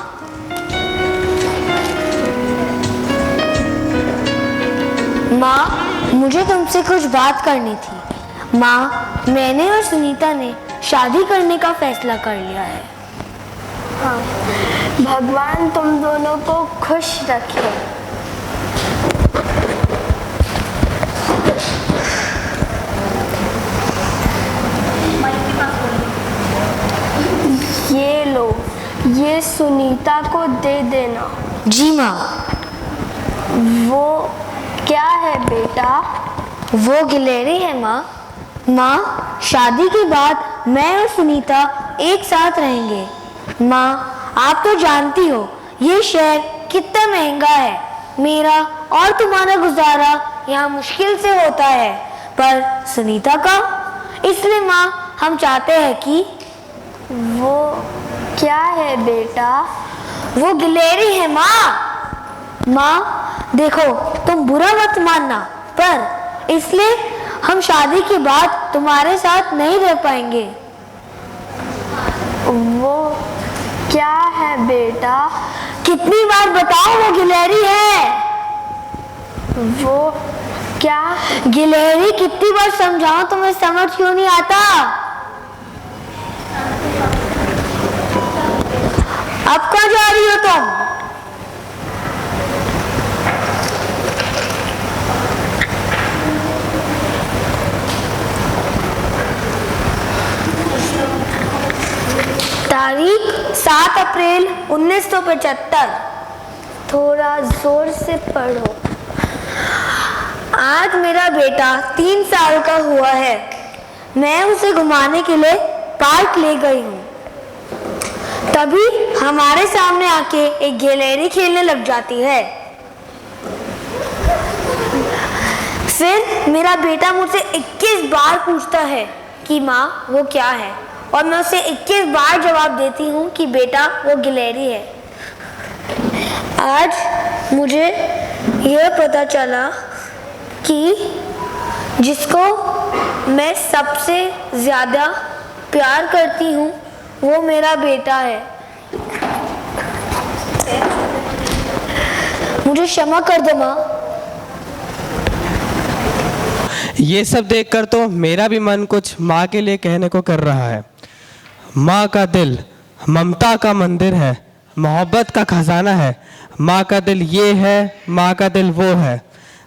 माँ, मुझे तुमसे कुछ बात करनी थी। माँ, मैंने और सुनीता ने शादी करने का फैसला कर लिया है। हाँ, भगवान तुम दोनों को खुश रखे। ये लो, ये सुनीता को दे देना। जी माँ। वो क्या है बेटा? वो गिलहरी है माँ। माँ, शादी के बाद मैं और सुनीता एक साथ रहेंगे। माँ, आप तो जानती हो ये शहर कितना महंगा है। मेरा और तुम्हारा गुजारा यहाँ मुश्किल से होता है, पर सुनीता का, इसलिए माँ हम चाहते हैं कि वो क्या है बेटा? वो गिलहरी है माँ। माँ देखो, तुम बुरा मत मानना, पर इसलिए हम शादी के बाद तुम्हारे साथ नहीं रह पाएंगे। वो क्या है बेटा? कितनी बार बताओ वो गिलहरी है। वो क्या? गिलहरी कितनी बार समझाऊं तुम्हें समझ क्यों नहीं आता? अब कहाँ जा रही हो तुम? तारीख 7 अप्रैल 1975। थोड़ा जोर से पढ़ो। आज मेरा बेटा 3 साल का हुआ है। मैं उसे घुमाने के लिए पार्क ले गई हूँ। तभी हमारे सामने आके एक गिलहरी खेलने लग जाती है। फिर मेरा बेटा मुझसे 21 बार पूछता है कि माँ वो क्या है, और मैं उसे 21 बार जवाब देती हूँ कि बेटा वो गिलहरी है। आज मुझे यह पता चला कि जिसको मैं सबसे ज़्यादा प्यार करती हूँ वो मेरा बेटा है। मुझे क्षमा कर दो माँ। ये सब देखकर तो मेरा भी मन कुछ माँ के लिए कहने को कर रहा है। माँ का दिल ममता का मंदिर है, मोहब्बत का खजाना है। माँ का दिल ये है, माँ का दिल वो है।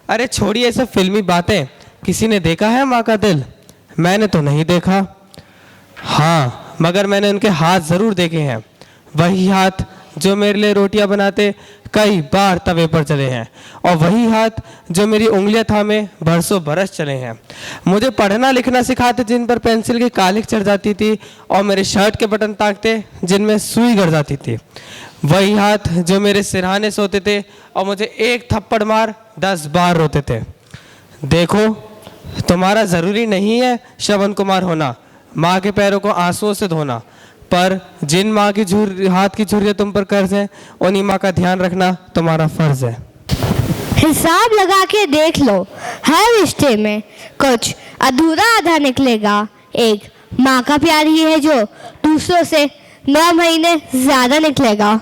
अरे छोड़िए सब फिल्मी बातें। किसी ने देखा है माँ का दिल? मैंने तो नहीं देखा। हाँ, मगर मैंने उनके हाथ ज़रूर देखे हैं। वही हाथ जो मेरे लिए रोटियां बनाते कई बार तवे पर चले हैं, और वही हाथ जो मेरी उंगलियां थामे बरसों बरस चले हैं। मुझे पढ़ना लिखना सिखाते जिन पर पेंसिल की कालिक चढ़ जाती थी, और मेरे शर्ट के बटन ताकते जिनमें सुई गड़ जाती थी। वही हाथ जो मेरे सिरहाने सोते थे और मुझे एक थप्पड़ मार 10 बार रोते थे। देखो, तुम्हारा ज़रूरी नहीं है श्रवण कुमार होना, माँ के पैरों को आंसुओं से धोना, पर जिन माँ की हाथ की झुर्रियाँ तुम पर कर्ज है, उन्हीं माँ का ध्यान रखना तुम्हारा फर्ज है। हिसाब लगा के देख लो, हर रिश्ते में कुछ अधूरा आधा निकलेगा। एक माँ का प्यार ही है जो दूसरों से 9 महीने ज़्यादा निकलेगा।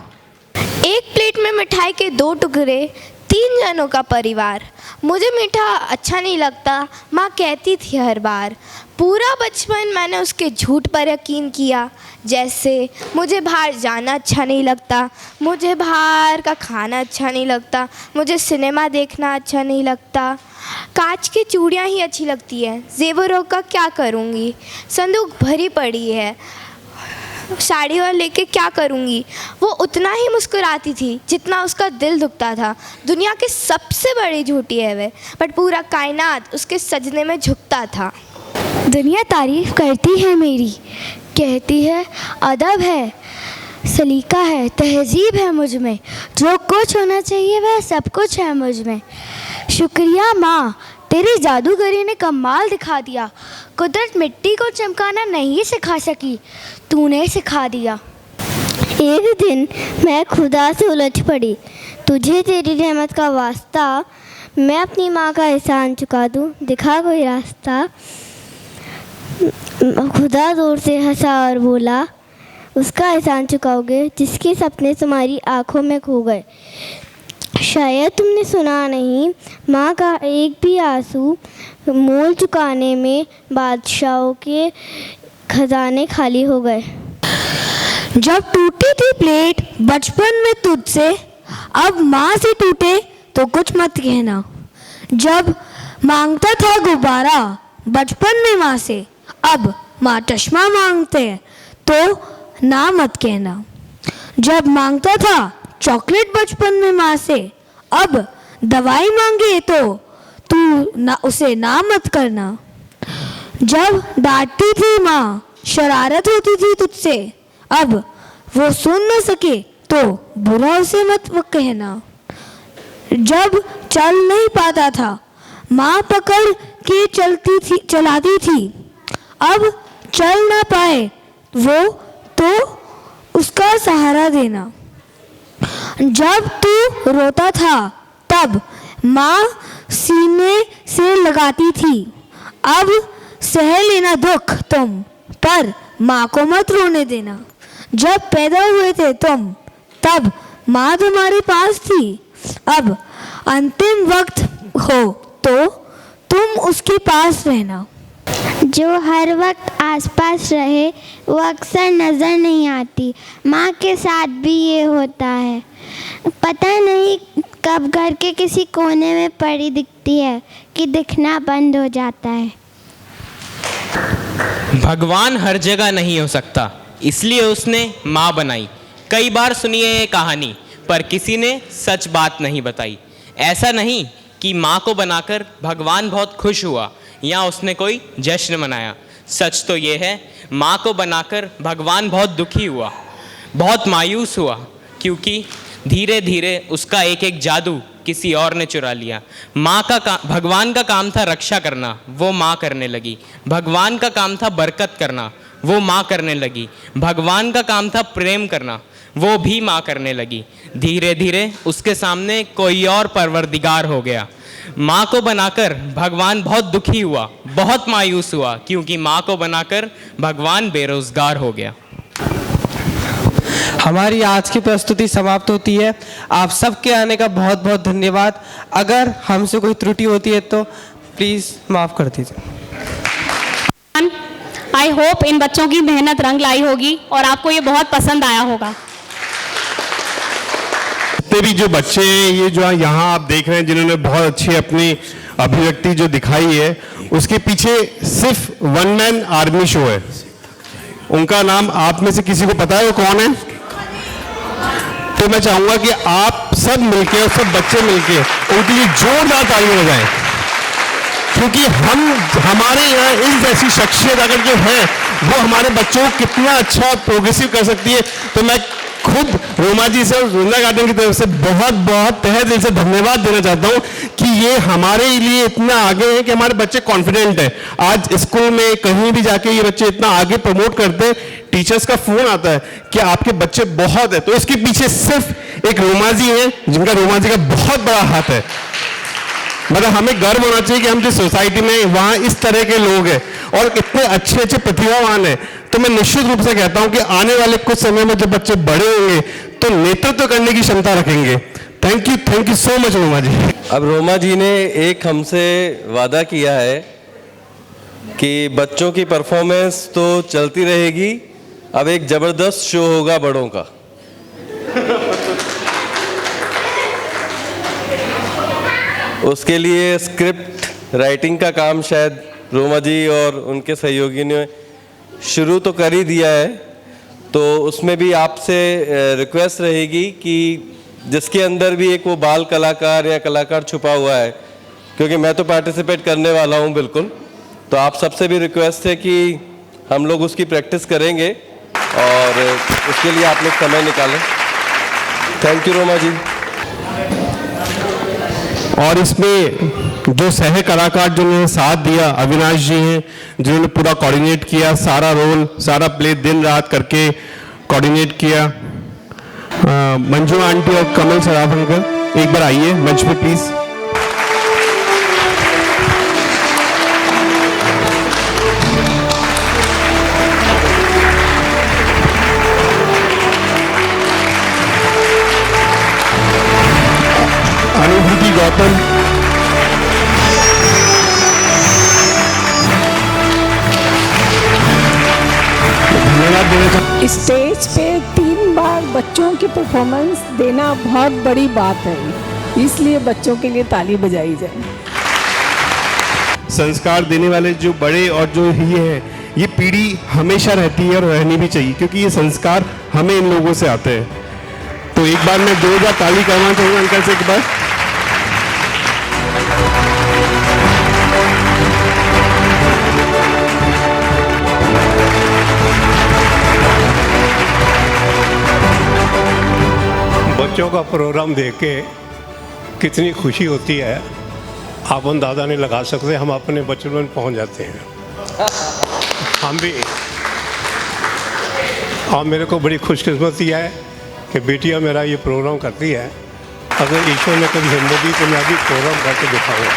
एक प्लेट में मिठाई के 2 टुकड़े, 3 जनों का परिवार। मुझे मीठा अच्छा नहीं लगता, माँ कहती थी हर बार। पूरा बचपन मैंने उसके झूठ पर यकीन किया। जैसे मुझे बाहर जाना अच्छा नहीं लगता, मुझे बाहर का खाना अच्छा नहीं लगता, मुझे सिनेमा देखना अच्छा नहीं लगता, कांच की चूड़ियाँ ही अच्छी लगती हैं, जेवरों का क्या करूँगी, संदूक भरी पड़ी है, साड़ी और लेके क्या करूँगी। वो उतना ही मुस्कुराती थी जितना उसका दिल दुखता था। दुनिया की सबसे बड़ी झूठी है वे, बट पूरा कायनात उसके सजने में झुकता था। दुनिया तारीफ़ करती है मेरी, कहती है अदब है, सलीका है, तहजीब है मुझ में, जो कुछ होना चाहिए वह सब कुछ है मुझ में। शुक्रिया माँ, तेरी जादूगरी ने कमाल दिखा दिया। कुदरत मिट्टी को चमकाना नहीं सिखा सकी, तूने सिखा दिया। एक दिन मैं खुदा से उलझ पड़ी, तुझे तेरी रहमत का वास्ता, मैं अपनी माँ का एहसान चुका दूँ, दिखा कोई रास्ता। खुदा जोर से हंसा और बोला, उसका एहसान चुकाओगे जिसके सपने तुम्हारी आंखों में खो गए। शायद तुमने सुना नहीं, माँ का एक भी आंसू मोल चुकाने में बादशाहों के खजाने खाली हो गए। जब टूटी थी प्लेट बचपन में तुझसे, अब माँ से टूटे तो कुछ मत कहना। जब मांगता था गुब्बारा बचपन में माँ से, अब माँ चश्मा मांगते हैं तो ना मत कहना। जब मांगता था चॉकलेट बचपन में माँ से, अब दवाई मांगे तो तू ना उसे ना मत करना। जब डांटती थी माँ, शरारत होती थी तुझसे, अब वो सुन न सके तो बुरा उसे मत कहना। जब चल नहीं पाता था, माँ पकड़ के चलाती थी, अब चल ना पाए वो तो उसका सहारा देना। जब तू रोता था तब माँ सीने से लगाती थी, अब सह लेना दुख तुम, पर माँ को मत रोने देना। जब पैदा हुए थे तुम, तब माँ तुम्हारे पास थी, अब अंतिम वक्त हो तो तुम उसके पास रहना। जो हर वक्त आसपास रहे वो अक्सर नज़र नहीं आती, माँ के साथ भी ये होता है। पता नहीं कब घर के किसी कोने में पड़ी दिखती है कि दिखना बंद हो जाता है। भगवान हर जगह नहीं हो सकता, इसलिए उसने माँ बनाई। कई बार सुनी है ये कहानी, पर किसी ने सच बात नहीं बताई। ऐसा नहीं कि माँ को बनाकर भगवान बहुत खुश हुआ या उसने कोई जश्न मनाया। सच तो ये है, माँ को बनाकर भगवान बहुत दुखी हुआ, बहुत मायूस हुआ, क्योंकि धीरे धीरे उसका एक एक जादू किसी और ने चुरा लिया। भगवान का काम था रक्षा करना, वो माँ करने लगी। भगवान का काम था बरकत करना, वो माँ करने लगी। भगवान का काम था प्रेम करना, वो भी माँ करने लगी। धीरे धीरे उसके सामने कोई और परवरदिगार हो गया। माँ को बनाकर भगवान बहुत दुखी हुआ, बहुत मायूस हुआ, क्योंकि माँ को बनाकर भगवान बेरोजगार हो गया। हमारी आज की प्रस्तुति समाप्त होती है। आप सबके आने का बहुत बहुत धन्यवाद। अगर हमसे कोई त्रुटि होती है तो प्लीज़ माफ़ कर दीजिए। आई होप इन बच्चों की मेहनत रंग लाई होगी और आपको ये बहुत पसंद आया होगा। जितने भी जो बच्चे ये जो यहाँ आप देख रहे हैं, जिन्होंने बहुत अच्छी अपनी अभिव्यक्ति जो दिखाई है, उसके पीछे सिर्फ वन मैन आर्मी शो है। उनका नाम आप में से किसी को पता है वो कौन है? तो मैं चाहूंगा कि आप सब मिलके और सब बच्चे मिलके उनके लिए जोरदार तालियां बजाएं, क्योंकि हमारे यहाँ इस जैसी शख्सियत अगर जो है वो हमारे बच्चों को कितना अच्छा प्रोग्रेसिव कर सकती है। तो मैं खुद रोमा जी से और वृंदा गार्डन की तरफ से बहुत बहुत तहे दिल से धन्यवाद देना चाहता हूँ कि ये हमारे लिए इतना आगे है कि हमारे बच्चे कॉन्फिडेंट है। आज स्कूल में कहीं भी जाके ये बच्चे इतना आगे प्रमोट करते हैं, टीचर्स का फोन आता है कि आपके बच्चे बहुत है। तो इसके पीछे सिर्फ एक रोमा जी है, जिनका रोमा जी का बहुत बड़ा हाथ है। मतलब हमें गर्व होना चाहिए कि हम जिस सोसाइटी में वहाँ इस तरह के लोग हैं और इतने अच्छे अच्छे प्रतिभावान हैं। तो मैं निश्चित रूप से कहता हूँ कि आने वाले कुछ समय में जब बच्चे बड़े होंगे तो नेतृत्व करने की क्षमता रखेंगे। Thank you so much Roma ji. अब रोमा जी ने एक हमसे वादा किया है कि बच्चों की परफॉर्मेंस तो चलती रहेगी, अब एक जबरदस्त शो होगा बड़ों का। उसके लिए स्क्रिप्ट राइटिंग का काम शायद रोमा जी और उनके सहयोगी ने शुरू तो कर ही दिया है। तो उसमें भी आपसे रिक्वेस्ट रहेगी कि जिसके अंदर भी एक वो बाल कलाकार या कलाकार छुपा हुआ है, क्योंकि मैं तो पार्टिसिपेट करने वाला हूँ बिल्कुल, तो आप सबसे भी रिक्वेस्ट है कि हम लोग उसकी प्रैक्टिस करेंगे और उसके लिए आप लोग समय निकालें। थैंक यू रोमा जी। और इसमें जो सह कलाकार जिन्होंने साथ दिया, अविनाश जी हैं जिन्होंने पूरा कोऑर्डिनेट किया, सारा रोल सारा प्ले दिन रात करके कोऑर्डिनेट किया। मंजू आंटी और कमल सराफ अंकल एक बार आइए मंच पे प्लीज। अनुभूति गौतम, धन्यवाद देना चाहूँ। स्टेज पे 3 बार बच्चों की परफॉर्मेंस देना बहुत बड़ी बात है, इसलिए बच्चों के लिए ताली बजाई जाए। संस्कार देने वाले जो बड़े और जो ये है, ये पीढ़ी हमेशा रहती है और रहनी भी चाहिए, क्योंकि ये संस्कार हमें इन लोगों से आते हैं। तो एक बार मैं 2 बार ताली करना चाहूँगा अंकल से एक बार। बच्चों का प्रोग्राम देख के कितनी खुशी होती है आप अंदाज़ा नहीं लगा सकते। हम अपने बचपन में पहुंच जाते हैं हम भी। और मेरे को बड़ी खुशकिस्मती है कि बेटियां मेरा ये प्रोग्राम करती है। अगर ईश्वर ने कभी हिम्मत दी तो मैं अभी प्रोग्राम करके दिखाऊंगा।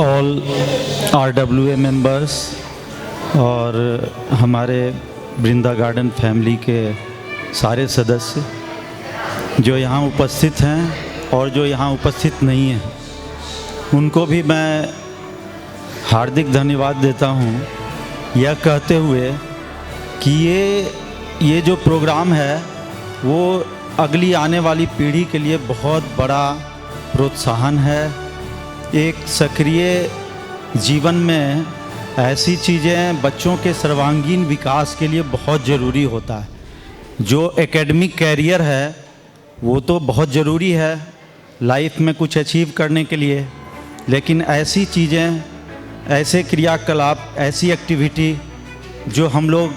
ऑल RWA मेंबर्स और हमारे वृंदा गार्डन फैमिली के सारे सदस्य जो यहाँ उपस्थित हैं और जो यहाँ उपस्थित नहीं हैं, उनको भी मैं हार्दिक धन्यवाद देता हूँ, यह कहते हुए कि ये जो प्रोग्राम है वो अगली आने वाली पीढ़ी के लिए बहुत बड़ा प्रोत्साहन है। एक सक्रिय जीवन में ऐसी चीज़ें बच्चों के सर्वांगीण विकास के लिए बहुत ज़रूरी होता है। जो एकेडमिक कैरियर है वो तो बहुत ज़रूरी है लाइफ में कुछ अचीव करने के लिए, लेकिन ऐसी चीज़ें, ऐसे क्रियाकलाप, ऐसी एक्टिविटी जो हम लोग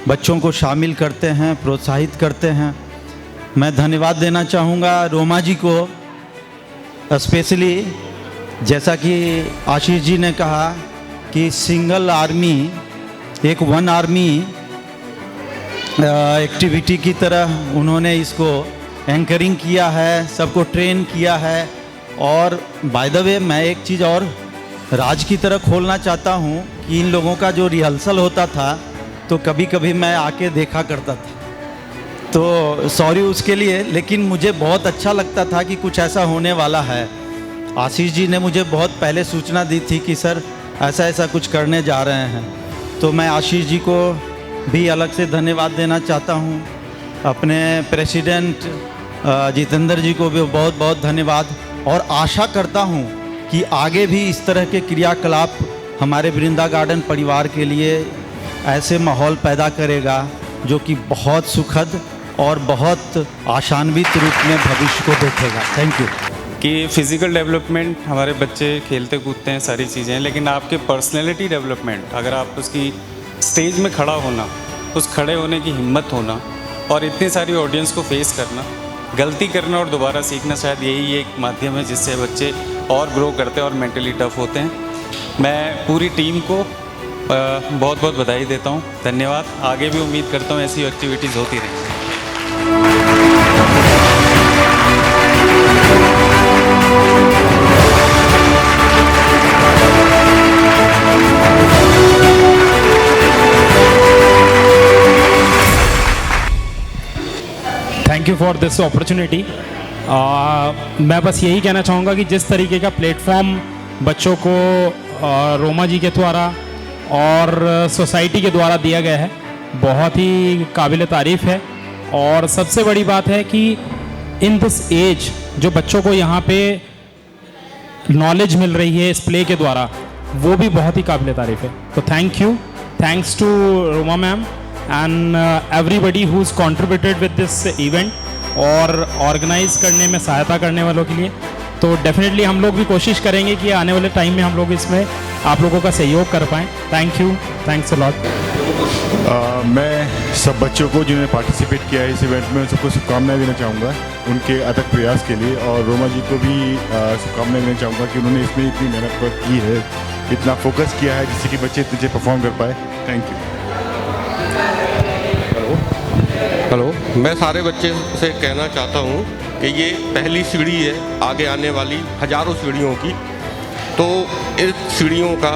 बच्चों को शामिल करते हैं, प्रोत्साहित करते हैं। मैं धन्यवाद देना चाहूँगा रोमा जी को स्पेशली, जैसा कि आशीष जी ने कहा कि सिंगल आर्मी, एक वन आर्मी एक्टिविटी की तरह उन्होंने इसको एंकरिंग किया है, सबको ट्रेन किया है। और बाय द वे मैं एक चीज़ और राज की तरह खोलना चाहता हूँ कि इन लोगों का जो रिहर्सल होता था तो कभी कभी मैं आके देखा करता था, तो सॉरी उसके लिए, लेकिन मुझे बहुत अच्छा लगता था कि कुछ ऐसा होने वाला है। आशीष जी ने मुझे बहुत पहले सूचना दी थी कि सर ऐसा ऐसा कुछ करने जा रहे हैं, तो मैं आशीष जी को भी अलग से धन्यवाद देना चाहता हूँ। अपने प्रेसिडेंट जितेंद्र जी को भी बहुत बहुत धन्यवाद, और आशा करता हूँ कि आगे भी इस तरह के क्रियाकलाप हमारे वृंदा गार्डन परिवार के लिए ऐसे माहौल पैदा करेगा जो कि बहुत सुखद और बहुत आशान्वित रूप में भविष्य को देखेगा। Thank you. कि फिज़िकल डेवलपमेंट हमारे बच्चे खेलते कूदते हैं, सारी चीज़ें, लेकिन आपके पर्सनैलिटी डेवलपमेंट, अगर आप उसकी स्टेज में खड़ा होना, उस खड़े होने की हिम्मत होना और इतनी सारी ऑडियंस को फेस करना, गलती करना और दोबारा सीखना, शायद यही एक माध्यम है जिससे बच्चे और ग्रो करते हैं और मेंटली टफ होते हैं। मैं पूरी टीम को बहुत बहुत बधाई देता हूँ, धन्यवाद। आगे भी उम्मीद करता हूँ ऐसी एक्टिविटीज़ होती रहें। Thank you for this opportunity. मैं बस यही कहना चाहूँगा कि जिस तरीके का प्लेटफॉर्म बच्चों को रोमा जी के द्वारा और सोसाइटी के द्वारा दिया गया है, बहुत ही काबिल तारीफ़ है। और सबसे बड़ी बात है कि इन दिस एज जो बच्चों को यहाँ पे नॉलेज मिल रही है इस प्ले के द्वारा, वो भी बहुत ही काबिल तारीफ़ है। तो thank you, thanks to Roma ma'am and everybody who is contributed with this event और ऑर्गेनाइज करने में सहायता करने वालों के लिए। तो डेफिनेटली हम लोग भी कोशिश करेंगे कि आने वाले टाइम में हम लोग इसमें आप लोगों का सहयोग कर पाएँ। Thank you, thanks a lot. मैं सब बच्चों को जिन्होंने पार्टिसिपेट किया है इस इवेंट में, उन सबको शुभकामनाएं देना चाहूँगा उनके अथक प्रयास के लिए, और रोमा जी को भी शुभकामनाएं देना चाहूँगा कि उन्होंने इसमें इतनी मेहनत की है, इतना फोकस किया है जिससे कि बच्चे इतने अच्छे परफॉर्म कर पाए। Thank you. हेलो, मैं सारे बच्चे से कहना चाहता हूँ कि ये पहली सीढ़ी है आगे आने वाली हज़ारों सीढ़ियों की, तो इस सीढ़ियों का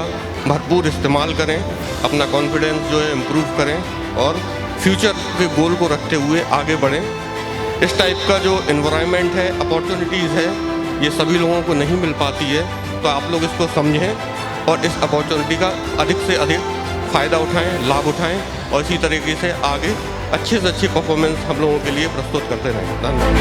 भरपूर इस्तेमाल करें, अपना कॉन्फिडेंस जो है इम्प्रूव करें और फ्यूचर के गोल को रखते हुए आगे बढ़ें। इस टाइप का जो एनवायरनमेंट है, अपॉर्चुनिटीज़ है, ये सभी लोगों को नहीं मिल पाती है, तो आप लोग इसको समझें और इस अपॉर्चुनिटी का अधिक से अधिक फ़ायदा उठाएं, लाभ उठाएं और इसी तरीके से आगे अच्छे से अच्छी परफॉर्मेंस हम लोगों के लिए प्रस्तुत करते रहें। धन्यवाद।